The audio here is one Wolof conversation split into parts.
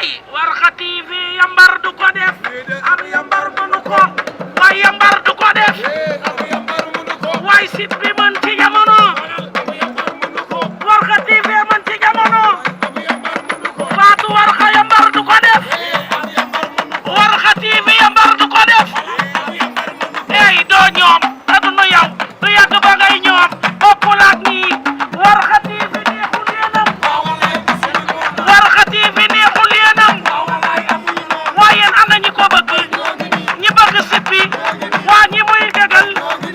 ey Warkha TV yambar du ko def am yambar mënu ko waaye yambar du ko def waaye site bi mën ci jamono Warkha TV mën ci jamono Fatou Warkha yambar du ko def Warkha TV yambar du ko def ey doo ñoom aduna yow du yàgg ba ngay ñoom bokkul ak nii Warkha TV neexul yéenam Warkha TV neexul yéenam waaye yéen am na ñi ko bëgg ñi bëgg sippi waa ñi muy bégal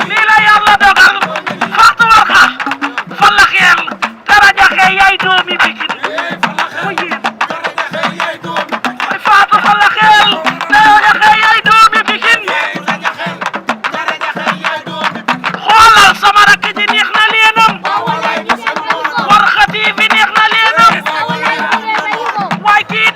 lii la yàlla dogal Fatou Warkha fa la xeel dara jaxe yaay doomi Pikine mu yéen Fatou fa la xeel dara jaxe yaay doomi Pikine xoolal sama rakk ji neex na leenam Warkha TV neex na leenam waaye kii